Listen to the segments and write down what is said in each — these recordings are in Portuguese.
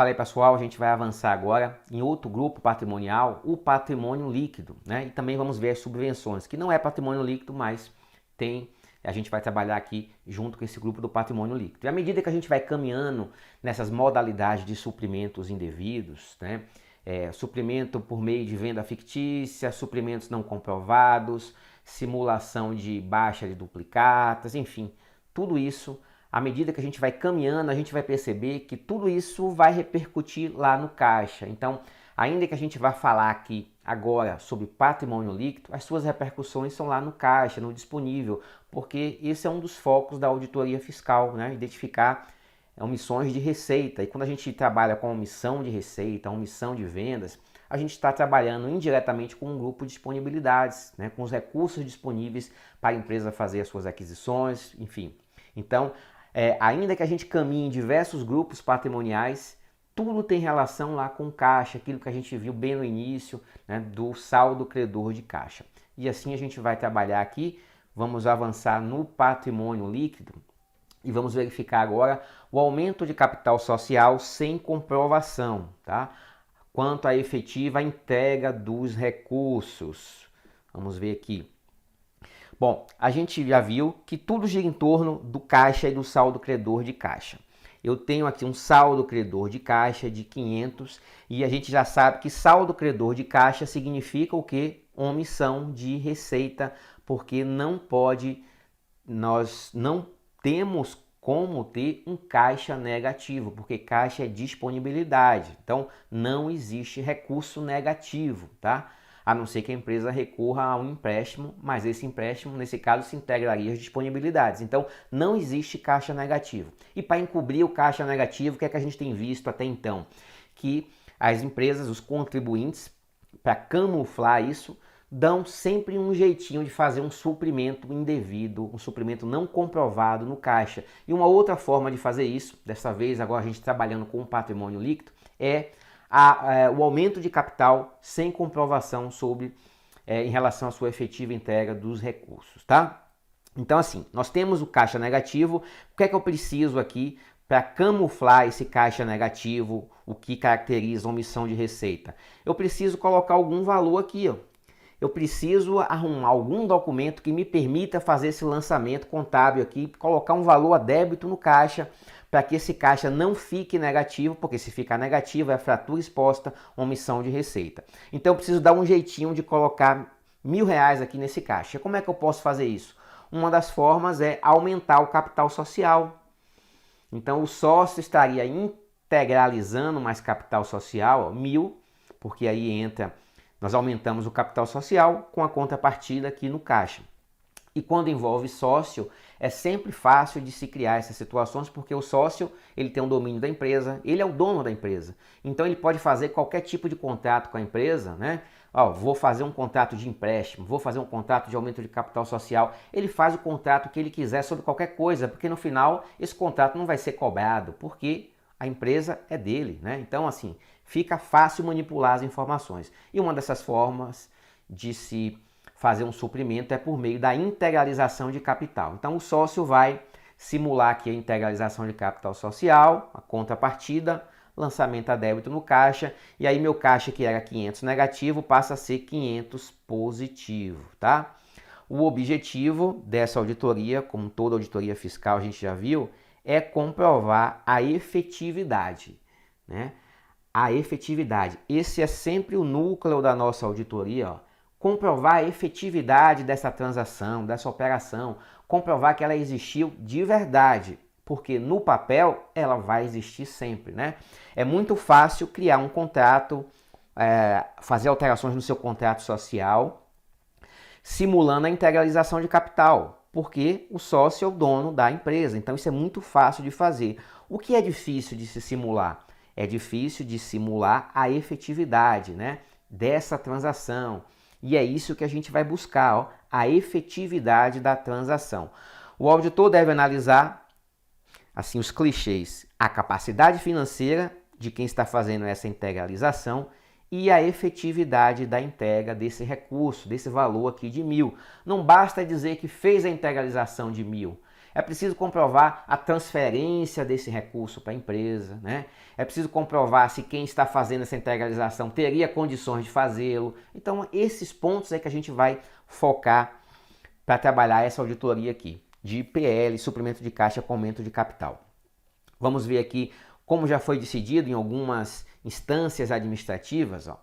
falei pessoal, a gente vai avançar agora em outro grupo patrimonial, o patrimônio líquido, né? E também vamos ver as subvenções, que não é patrimônio líquido, mas a gente vai trabalhar aqui junto com esse grupo do patrimônio líquido. E à medida que a gente vai caminhando nessas modalidades de suprimentos indevidos, né? Suprimento por meio de venda fictícia, suprimentos não comprovados, simulação de baixa de duplicatas, enfim, tudo isso, à medida que a gente vai caminhando, a gente vai perceber que tudo isso vai repercutir lá no caixa. Então, ainda que a gente vá falar aqui agora sobre patrimônio líquido, as suas repercussões são lá no caixa, no disponível, porque esse é um dos focos da auditoria fiscal, né? Identificar omissões de receita. E quando a gente trabalha com omissão de receita, omissão de vendas, a gente está trabalhando indiretamente com um grupo de disponibilidades, né? Com os recursos disponíveis para a empresa fazer as suas aquisições, enfim. Então, ainda que a gente caminhe em diversos grupos patrimoniais, tudo tem relação lá com caixa, aquilo que a gente viu bem no início, né, do saldo credor de caixa. E assim a gente vai trabalhar aqui, vamos avançar no patrimônio líquido e vamos verificar agora o aumento de capital social sem comprovação, tá? Quanto à efetiva entrega dos recursos. Vamos ver aqui. Bom, a gente já viu que tudo gira em torno do caixa e do saldo credor de caixa. Eu tenho aqui um saldo credor de caixa de 500 e a gente já sabe que saldo credor de caixa significa o quê? Omissão de receita, porque nós não temos como ter um caixa negativo, porque caixa é disponibilidade. Então, não existe recurso negativo, tá? A não ser que a empresa recorra a um empréstimo, mas esse empréstimo, nesse caso, se integraria às disponibilidades. Então, não existe caixa negativo. E para encobrir o caixa negativo, o que é que a gente tem visto até então? Que as empresas, os contribuintes, para camuflar isso, dão sempre um jeitinho de fazer um suprimento indevido, um suprimento não comprovado no caixa. E uma outra forma de fazer isso, dessa vez agora a gente trabalhando com o patrimônio líquido, é o aumento de capital sem comprovação em relação à sua efetiva entrega dos recursos, tá? Então assim, nós temos o caixa negativo, o que é que eu preciso aqui para camuflar esse caixa negativo, o que caracteriza a omissão de receita? Eu preciso colocar algum valor aqui, ó. Eu preciso arrumar algum documento que me permita fazer esse lançamento contábil aqui, colocar um valor a débito no caixa, para que esse caixa não fique negativo, porque se ficar negativo é fratura exposta, omissão de receita. Então eu preciso dar um jeitinho de colocar R$1.000 aqui nesse caixa. Como é que eu posso fazer isso? Uma das formas é aumentar o capital social. Então o sócio estaria integralizando mais capital social, 1.000, porque aí nós aumentamos o capital social com a contrapartida aqui no caixa. E quando envolve sócio, é sempre fácil de se criar essas situações, porque o sócio ele tem um domínio da empresa, ele é o dono da empresa. Então ele pode fazer qualquer tipo de contrato com a empresa, né? Vou fazer um contrato de empréstimo, vou fazer um contrato de aumento de capital social. Ele faz o contrato que ele quiser sobre qualquer coisa, porque no final esse contrato não vai ser cobrado, porque a empresa é dele, né? Então assim, fica fácil manipular as informações. E uma dessas formas de se fazer um suprimento é por meio da integralização de capital. Então o sócio vai simular aqui a integralização de capital social, a contrapartida, lançamento a débito no caixa, e aí meu caixa que era 500 negativo passa a ser 500 positivo, tá? O objetivo dessa auditoria, como toda auditoria fiscal a gente já viu, é comprovar a efetividade, né? A efetividade. Esse é sempre o núcleo da nossa auditoria, ó. Comprovar a efetividade dessa transação, dessa operação, comprovar que ela existiu de verdade, porque no papel ela vai existir sempre, né? É muito fácil criar um contrato, fazer alterações no seu contrato social, simulando a integralização de capital, porque o sócio é o dono da empresa, então isso é muito fácil de fazer. O que é difícil de se simular? É difícil de simular a efetividade, né, dessa transação. E é isso que a gente vai buscar, ó, a efetividade da transação. O auditor deve analisar assim os clichês, a capacidade financeira de quem está fazendo essa integralização e a efetividade da entrega desse recurso, desse valor aqui de 1.000. Não basta dizer que fez a integralização de 1.000. É preciso comprovar a transferência desse recurso para a empresa, né? É preciso comprovar se quem está fazendo essa integralização teria condições de fazê-lo. Então, esses pontos é que a gente vai focar para trabalhar essa auditoria aqui, de PL, suprimento de caixa com aumento de capital. Vamos ver aqui como já foi decidido em algumas instâncias administrativas, ó.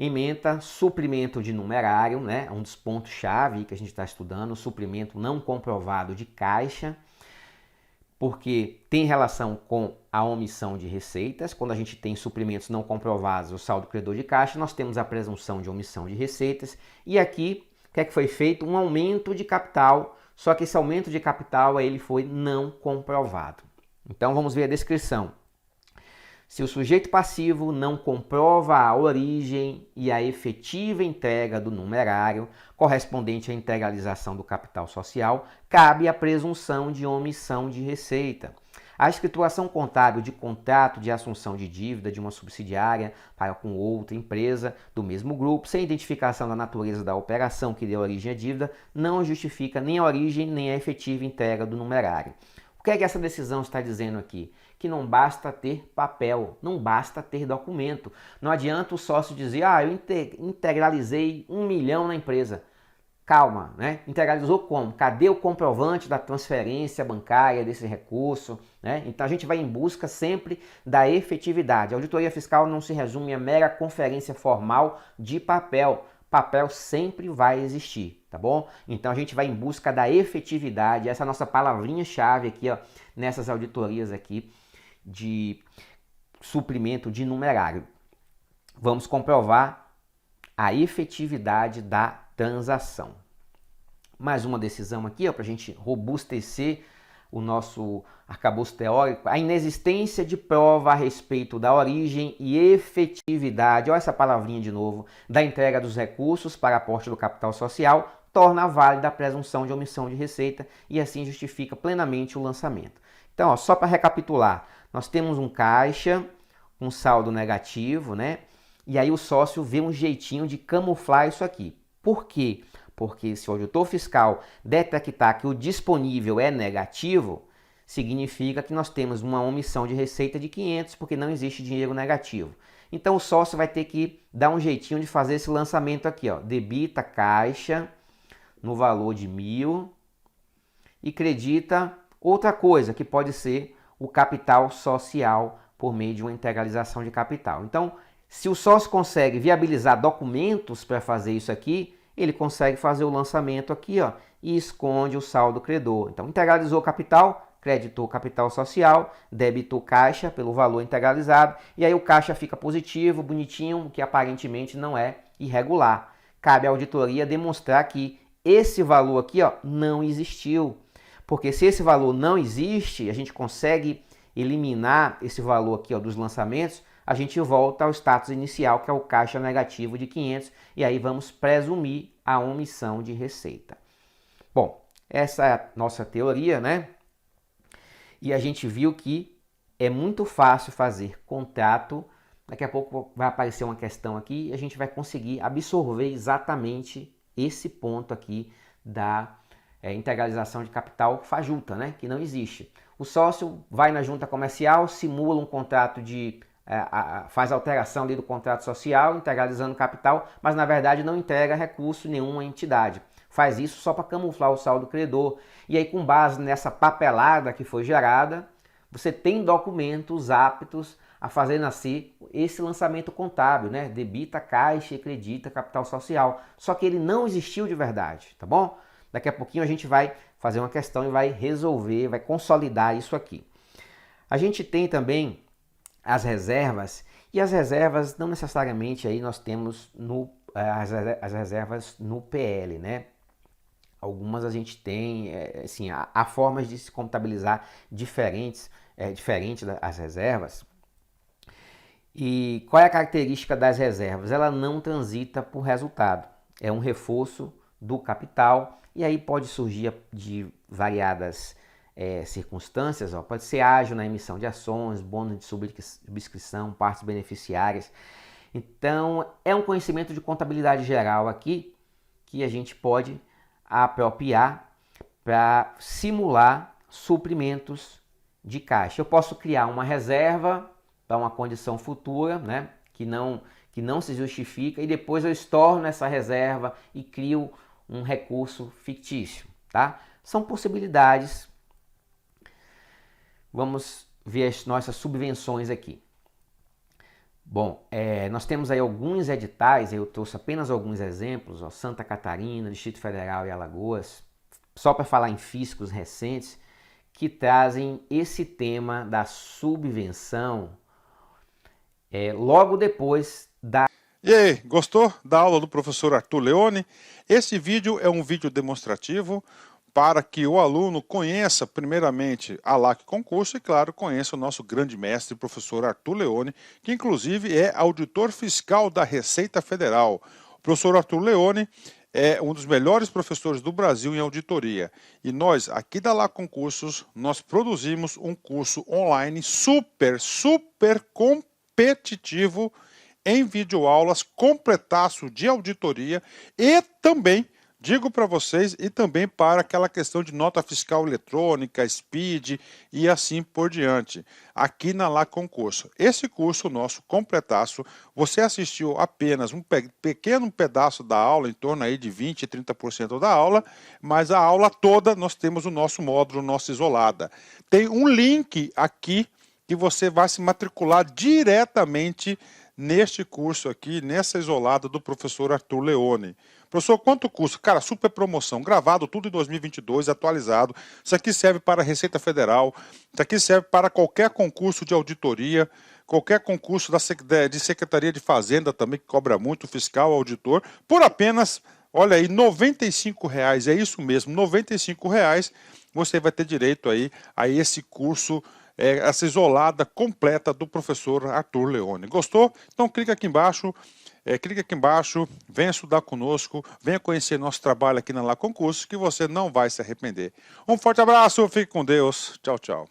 Ementa suprimento de numerário, né? Um dos pontos-chave que a gente está estudando, suprimento não comprovado de caixa, porque tem relação com a omissão de receitas. Quando a gente tem suprimentos não comprovados, o saldo credor de caixa, nós temos a presunção de omissão de receitas. E aqui, o que é que foi feito? Um aumento de capital, só que esse aumento de capital ele foi não comprovado. Então vamos ver a descrição. Se o sujeito passivo não comprova a origem e a efetiva entrega do numerário correspondente à integralização do capital social, cabe a presunção de omissão de receita. A escrituração contábil de contrato de assunção de dívida de uma subsidiária para com outra empresa do mesmo grupo, sem identificação da natureza da operação que deu origem à dívida, não justifica nem a origem nem a efetiva entrega do numerário. O que é que essa decisão está dizendo aqui? Que não basta ter papel, não basta ter documento. Não adianta o sócio dizer, eu integralizei 1 milhão na empresa. Calma, né? Integralizou como? Cadê o comprovante da transferência bancária desse recurso? Né? Então a gente vai em busca sempre da efetividade. A auditoria fiscal não se resume a mera conferência formal de papel. Papel sempre vai existir, tá bom? Então a gente vai em busca da efetividade, essa é a nossa palavrinha-chave aqui, ó, nessas auditorias aqui de suprimento de numerário. Vamos comprovar a efetividade da transação. Mais uma decisão aqui, para a gente robustecer o nosso arcabouço teórico, a inexistência de prova a respeito da origem e efetividade, olha essa palavrinha de novo, da entrega dos recursos para aporte do capital social, torna válida a presunção de omissão de receita e assim justifica plenamente o lançamento. Então, só para recapitular, nós temos um caixa, um saldo negativo, né? E aí o sócio vê um jeitinho de camuflar isso aqui. Por quê? Porque se o auditor fiscal detectar que o disponível é negativo, significa que nós temos uma omissão de receita de 500, porque não existe dinheiro negativo. Então o sócio vai ter que dar um jeitinho de fazer esse lançamento aqui, ó. Debita caixa no valor de 1.000 e credita outra coisa, que pode ser o capital social por meio de uma integralização de capital. Então, se o sócio consegue viabilizar documentos para fazer isso aqui, ele consegue fazer o lançamento aqui, ó, e esconde o saldo credor. Então, integralizou capital, creditou capital social, debitou caixa pelo valor integralizado, e aí o caixa fica positivo, bonitinho, o que aparentemente não é irregular. Cabe à auditoria demonstrar que esse valor aqui, ó, não existiu. Porque se esse valor não existe, a gente consegue eliminar esse valor aqui, ó, dos lançamentos, a gente volta ao status inicial, que é o caixa negativo de 500, e aí vamos presumir a omissão de receita. Bom, essa é a nossa teoria, né? E a gente viu que é muito fácil fazer contrato. Daqui a pouco vai aparecer uma questão aqui e a gente vai conseguir absorver exatamente esse ponto aqui da integralização de capital fajuta, né? Que não existe. O sócio vai na junta comercial, simula um contrato de... faz alteração ali do contrato social, integralizando capital, mas na verdade não entrega recurso em nenhuma entidade. Faz isso só para camuflar o saldo credor. E aí, com base nessa papelada que foi gerada, você tem documentos aptos a fazer nascer esse lançamento contábil, né? Debita caixa e credita capital social. Só que ele não existiu de verdade, tá bom? Daqui a pouquinho a gente vai fazer uma questão e vai resolver, vai consolidar isso aqui. A gente tem também as reservas, e as reservas não necessariamente aí nós temos as reservas no PL, né? Algumas a gente tem, assim, há formas de se contabilizar diferente das reservas. E qual é a característica das reservas? Ela não transita por resultado, é um reforço do capital, e aí pode surgir de variadas circunstâncias, ó. Pode ser ágil na emissão de ações, bônus de subscrição, partes beneficiárias. Então, é um conhecimento de contabilidade geral aqui que a gente pode apropriar para simular suprimentos de caixa. Eu posso criar uma reserva para uma condição futura, né, que não se justifica, e depois eu estorno essa reserva e crio um recurso fictício, tá? São possibilidades. Vamos ver as nossas subvenções aqui. Bom, nós temos aí alguns editais, eu trouxe apenas alguns exemplos, ó, Santa Catarina, Distrito Federal e Alagoas, só para falar em físicos recentes, que trazem esse tema da subvenção logo depois da... E aí, gostou da aula do professor Arthur Leone? Esse vídeo é um vídeo demonstrativo para que o aluno conheça primeiramente a LAC Concurso e, claro, conheça o nosso grande mestre, professor Arthur Leone, que inclusive é auditor fiscal da Receita Federal. O professor Arthur Leone é um dos melhores professores do Brasil em auditoria. E nós, aqui da LAC Concursos, nós produzimos um curso online super competitivo em videoaulas, completaço de auditoria e também, digo para vocês, e também para aquela questão de nota fiscal eletrônica, SPID e assim por diante, aqui na LAC Concurso. Esse curso nosso, completaço, você assistiu apenas um pequeno pedaço da aula, em torno aí de 20% e 30% da aula, mas a aula toda nós temos o nosso módulo, nossa isolada. Tem um link aqui que você vai se matricular diretamente neste curso aqui, nessa isolada do professor Arthur Leone. Professor, quanto custa? Cara, super promoção, gravado tudo em 2022, atualizado. Isso aqui serve para a Receita Federal, isso aqui serve para qualquer concurso de auditoria, qualquer concurso de Secretaria de Fazenda também, que cobra muito, fiscal, auditor, por apenas, olha aí, R$ 95,00, é isso mesmo, R$ 95,00, você vai ter direito aí a esse curso, essa isolada completa do professor Arthur Leone. Gostou? Então clica aqui embaixo, venha estudar conosco, venha conhecer nosso trabalho aqui na LAC Concursos, que você não vai se arrepender. Um forte abraço, fique com Deus, tchau, tchau.